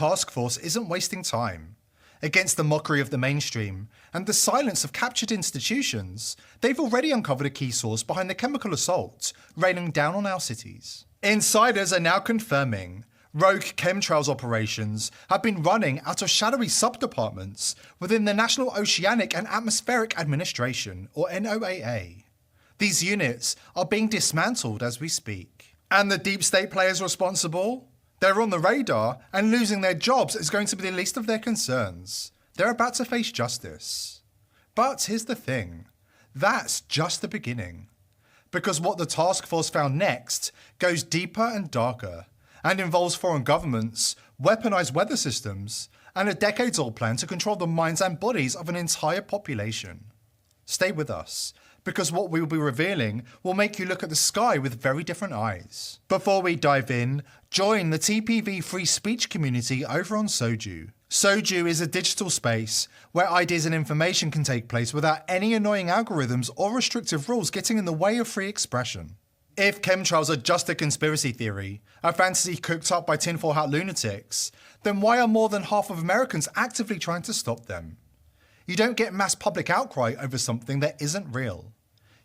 Task Force isn't wasting time. Against the mockery of the mainstream and the silence of captured institutions, they've already uncovered a key source behind the chemical assault raining down on our cities. Insiders are now confirming rogue chemtrails operations have been running out of shadowy sub-departments within the National Oceanic and Atmospheric Administration, or NOAA. These units are being dismantled as we speak. And the deep state players responsible? They're on the radar, and losing their jobs is going to be the least of their concerns. They're about to face justice. But here's the thing, that's just the beginning. Because what the task force found next goes deeper and darker, and involves foreign governments, weaponized weather systems, and a decades-old plan to control the minds and bodies of an entire population. Stay with us, because what we will be revealing will make you look at the sky with very different eyes. Before we dive in, join the TPV free speech community over on Soju. Soju is a digital space where ideas and information can take place without any annoying algorithms or restrictive rules getting in the way of free expression. If chemtrails are just a conspiracy theory, a fantasy cooked up by tinfoil hat lunatics, then why are more than half of Americans actively trying to stop them? You don't get mass public outcry over something that isn't real.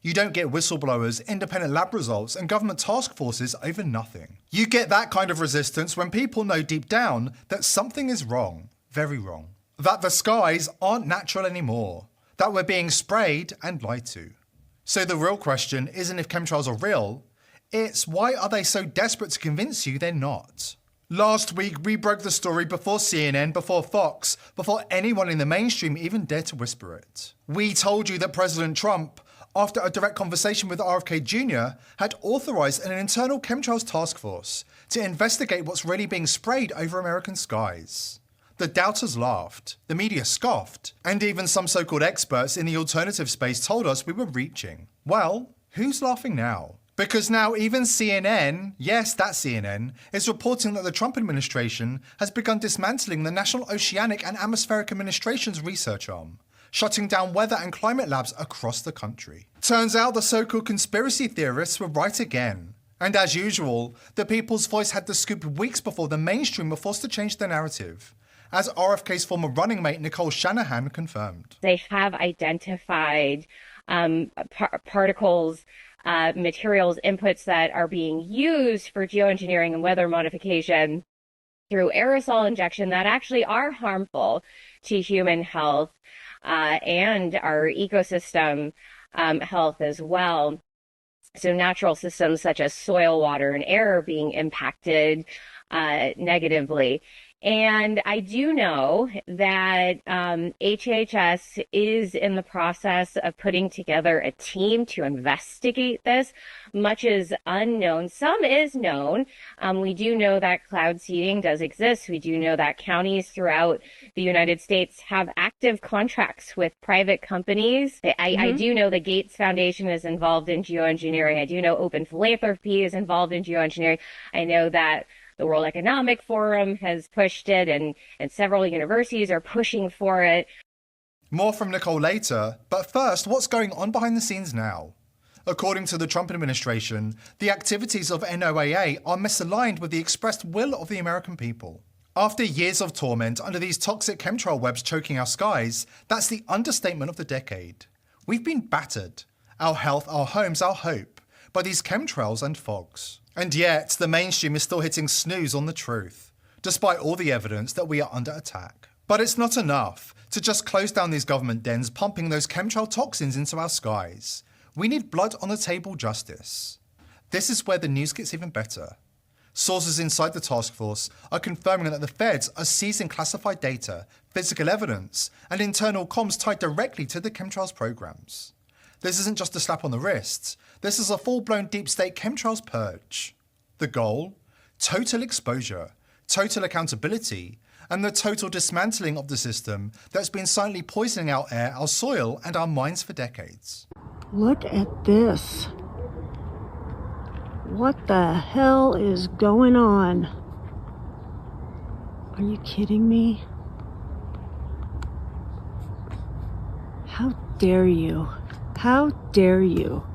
You don't get whistleblowers, independent lab results, and government task forces over nothing. You get that kind of resistance when people know deep down that something is wrong, very wrong. That the skies aren't natural anymore, that we're being sprayed and lied to. So the real question isn't if chemtrails are real, it's why are they so desperate to convince you they're not? Last week, we broke the story before CNN, before Fox, before anyone in the mainstream even dared to whisper it. We told you that President Trump, after a direct conversation with RFK Jr., had authorized an internal chemtrails task force to investigate what's really being sprayed over American skies. The doubters laughed, the media scoffed, and even some so-called experts in the alternative space told us we were reaching. Well, who's laughing now? Because now even CNN, yes, that's CNN, is reporting that the Trump administration has begun dismantling the National Oceanic and Atmospheric Administration's research arm, shutting down weather and climate labs across the country. Turns out the so-called conspiracy theorists were right again. And as usual, the people's voice had the scoop weeks before the mainstream were forced to change their narrative, as RFK's former running mate Nicole Shanahan confirmed. They have identified particles, materials, inputs that are being used for geoengineering and weather modification through aerosol injection that actually are harmful to human health and our ecosystem health as well. So natural systems such as soil, water, and air are being impacted negatively. And I do know that HHS is in the process of putting together a team to investigate this. Much is unknown. Some is known. We do know that cloud seeding does exist. We do know that counties throughout the United States have active contracts with private companies. I do know the Gates Foundation is involved in geoengineering. I do know Open Philanthropy is involved in geoengineering. I know that the World Economic Forum has pushed it, and several universities are pushing for it. More from Nicole later, but first, what's going on behind the scenes now? According to the Trump administration, the activities of NOAA are misaligned with the expressed will of the American people. After years of torment under these toxic chemtrail webs choking our skies, that's the understatement of the decade. We've been battered, our health, our homes, our hope, by these chemtrails and fogs. And yet, the mainstream is still hitting snooze on the truth, despite all the evidence that we are under attack. But it's not enough to just close down these government dens pumping those chemtrail toxins into our skies. We need blood on the table justice. This is where the news gets even better. Sources inside the task force are confirming that the feds are seizing classified data, physical evidence, and internal comms tied directly to the chemtrails programs. This isn't just a slap on the wrist. This is a full-blown deep state chemtrails purge. The goal? Total exposure, total accountability, and the total dismantling of the system that's been silently poisoning our air, our soil, and our minds for decades. Look at this. What the hell is going on? Are you kidding me? How dare you? How dare you?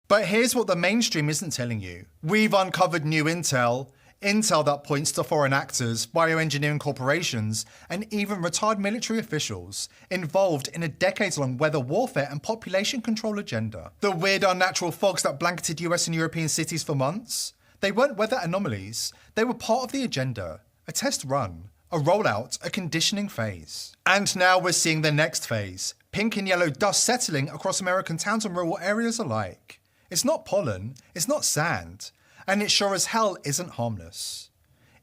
But here's what the mainstream isn't telling you. We've uncovered new intel. Intel that points to foreign actors, bioengineering corporations, and even retired military officials involved in a decades-long weather warfare and population control agenda. The weird unnatural fogs that blanketed US and European cities for months, they weren't weather anomalies, they were part of the agenda, a test run, a rollout, a conditioning phase. And now we're seeing the next phase, pink and yellow dust settling across American towns and rural areas alike. It's not pollen, it's not sand, and it sure as hell isn't harmless.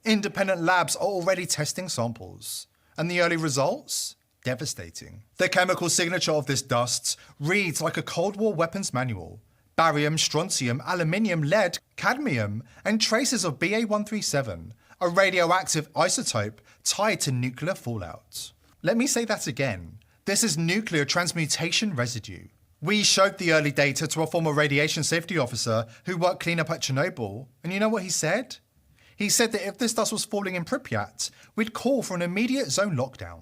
Independent labs are already testing samples, and the early results? Devastating. The chemical signature of this dust reads like a Cold War weapons manual. Barium, strontium, aluminium, lead, cadmium, and traces of BA137, a radioactive isotope tied to nuclear fallout. Let me say that again. This is nuclear transmutation residue. We showed the early data to a former radiation safety officer who worked cleanup at Chernobyl, and you know what he said? He said that if this dust was falling in Pripyat, we'd call for an immediate zone lockdown.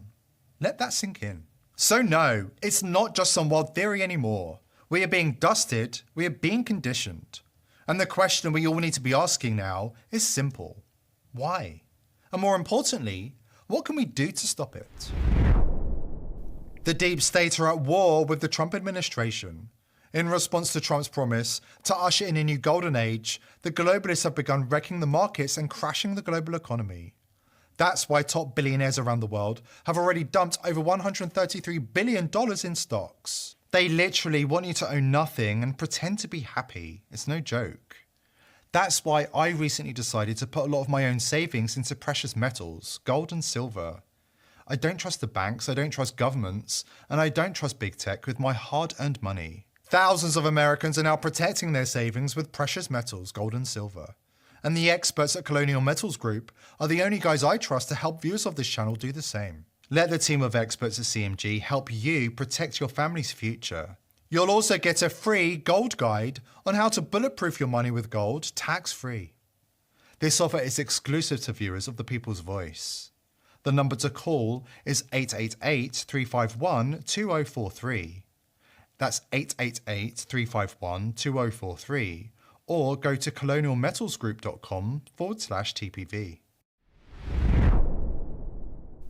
Let that sink in. So no, it's not just some wild theory anymore. We are being dusted, we are being conditioned. And the question we all need to be asking now is simple. Why? And more importantly, what can we do to stop it? The deep state are at war with the Trump administration. In response to Trump's promise to usher in a new golden age, the globalists have begun wrecking the markets and crashing the global economy. That's why top billionaires around the world have already dumped over $133 billion in stocks. They literally want you to own nothing and pretend to be happy. It's no joke. That's why I recently decided to put a lot of my own savings into precious metals, gold and silver. I don't trust the banks, I don't trust governments, and I don't trust big tech with my hard-earned money. Thousands of Americans are now protecting their savings with precious metals, gold and silver. And the experts at Colonial Metals Group are the only guys I trust to help viewers of this channel do the same. Let the team of experts at CMG help you protect your family's future. You'll also get a free gold guide on how to bulletproof your money with gold tax-free. This offer is exclusive to viewers of The People's Voice. The number to call is 888-351-2043. That's 888-351-2043. Or go to colonialmetalsgroup.com/TPV.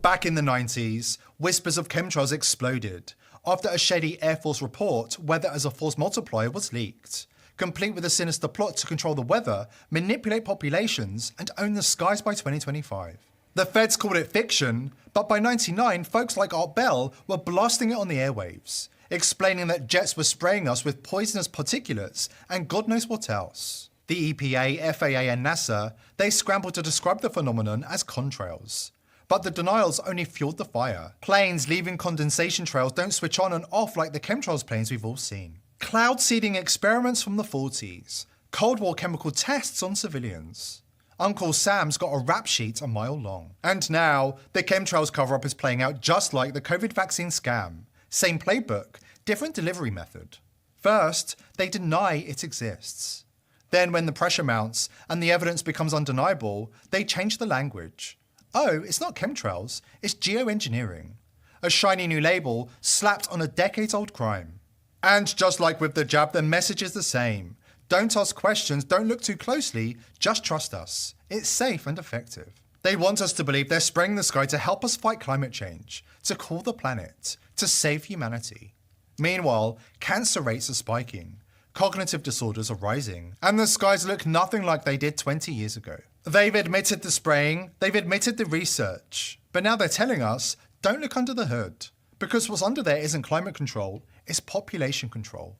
Back in the 90s, whispers of chemtrails exploded after a shady Air Force report, Weather as a Force Multiplier, was leaked, complete with a sinister plot to control the weather, manipulate populations, and own the skies by 2025. The feds called it fiction, but by 99, folks like Art Bell were blasting it on the airwaves, explaining that jets were spraying us with poisonous particulates and God knows what else. The EPA, FAA, and NASA, they scrambled to describe the phenomenon as contrails. But the denials only fueled the fire. Planes leaving condensation trails don't switch on and off like the chemtrails planes we've all seen. Cloud seeding experiments from the 40s. Cold War chemical tests on civilians. Uncle Sam's got a rap sheet a mile long. And now, the chemtrails cover-up is playing out just like the COVID vaccine scam. Same playbook, different delivery method. First, they deny it exists. Then when the pressure mounts and the evidence becomes undeniable, they change the language. Oh, it's not chemtrails, it's geoengineering. A shiny new label slapped on a decades-old crime. And just like with the jab, the message is the same. Don't ask questions, don't look too closely, just trust us. It's safe and effective. They want us to believe they're spraying the sky to help us fight climate change, to cool the planet, to save humanity. Meanwhile, cancer rates are spiking, cognitive disorders are rising, and the skies look nothing like they did 20 years ago. They've admitted the spraying, they've admitted the research, but now they're telling us, don't look under the hood, because what's under there isn't climate control, it's population control.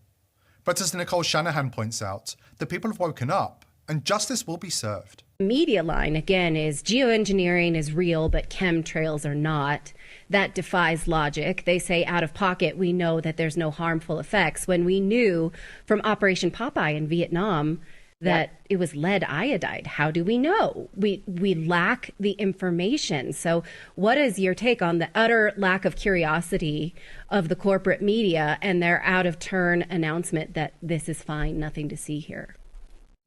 But as Nicole Shanahan points out, the people have woken up, and justice will be served. Media line, again, is geoengineering is real, but chemtrails are not. That defies logic. They say out of pocket, we know that there's no harmful effects, when we knew from Operation Popeye in Vietnam that it was lead iodide. How do we know? We lack the information. So what is your take on the utter lack of curiosity of the corporate media and their out-of-turn announcement that this is fine, nothing to see here?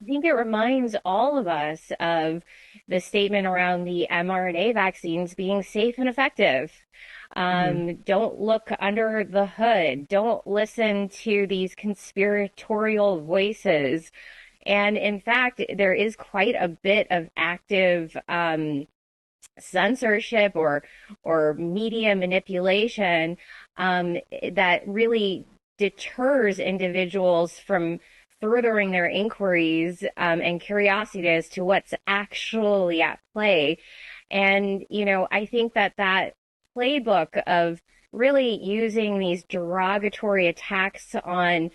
I think it reminds all of us of the statement around the mRNA vaccines being safe and effective. Don't look under the hood. Don't listen to these conspiratorial voices. And in fact, there is quite a bit of active censorship or media manipulation that really deters individuals from furthering their inquiries and curiosity as to what's actually at play. And, I think that playbook of really using these derogatory attacks on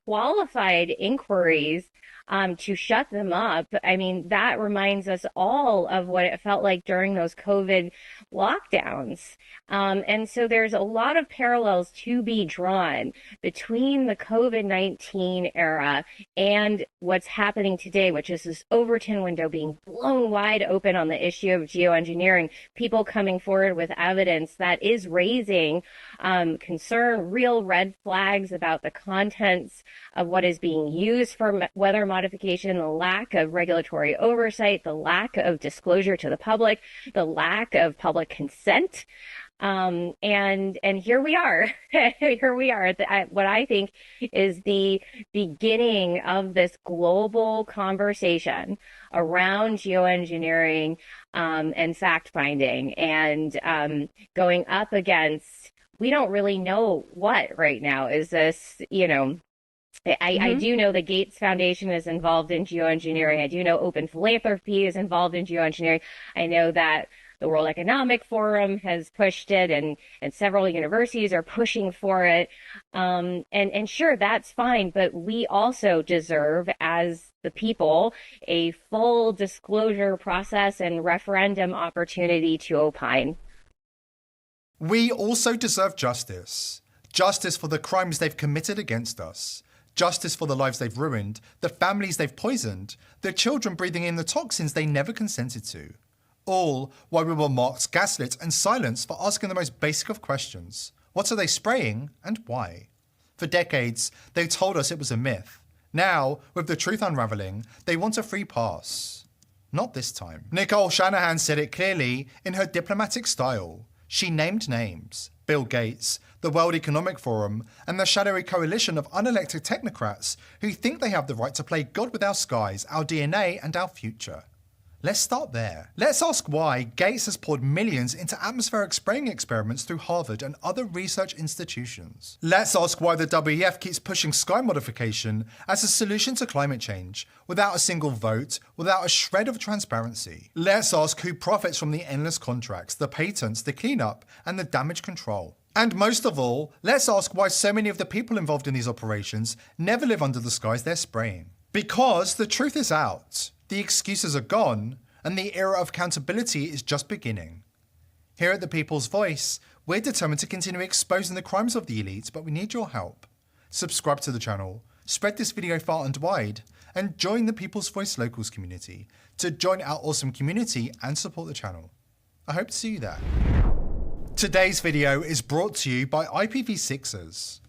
qualified inquiries to shut them up. I mean, that reminds us all of what it felt like during those COVID lockdowns. And so there's a lot of parallels to be drawn between the COVID-19 era and what's happening today, which is this Overton window being blown wide open on the issue of geoengineering, people coming forward with evidence that is raising concern, real red flags about the contents of what is being used for weather modification, the lack of regulatory oversight, the lack of disclosure to the public, the lack of public consent. And here we are. Here we are at what I think is the beginning of this global conversation around geoengineering and fact finding, and going up against, we don't really know what right now. Is this, I do know the Gates Foundation is involved in geoengineering. I do know Open Philanthropy is involved in geoengineering. I know that the World Economic Forum has pushed it, and several universities are pushing for it. And sure, that's fine, but we also deserve, as the people, a full disclosure process and referendum opportunity to opine. We also deserve justice. Justice for the crimes they've committed against us. Justice for the lives they've ruined, the families they've poisoned, the children breathing in the toxins they never consented to. All while we were mocked, gaslit and silenced for asking the most basic of questions. What are they spraying and why? For decades, they told us it was a myth. Now, with the truth unraveling, they want a free pass. Not this time. Nicole Shanahan said it clearly in her diplomatic style. She named names: Bill Gates, the World Economic Forum, and the shadowy coalition of unelected technocrats who think they have the right to play God with our skies, our DNA, and our future. Let's start there. Let's ask why Gates has poured millions into atmospheric spraying experiments through Harvard and other research institutions. Let's ask why the WEF keeps pushing sky modification as a solution to climate change, without a single vote, without a shred of transparency. Let's ask who profits from the endless contracts, the patents, the cleanup, and the damage control. And most of all, let's ask why so many of the people involved in these operations never live under the skies they're spraying. Because the truth is out. The excuses are gone, and the era of accountability is just beginning. Here at The People's Voice, we're determined to continue exposing the crimes of the elite, but we need your help. Subscribe to the channel, spread this video far and wide, and join the People's Voice Locals community to join our awesome community and support the channel. I hope to see you there. Today's video is brought to you by IPv6ers.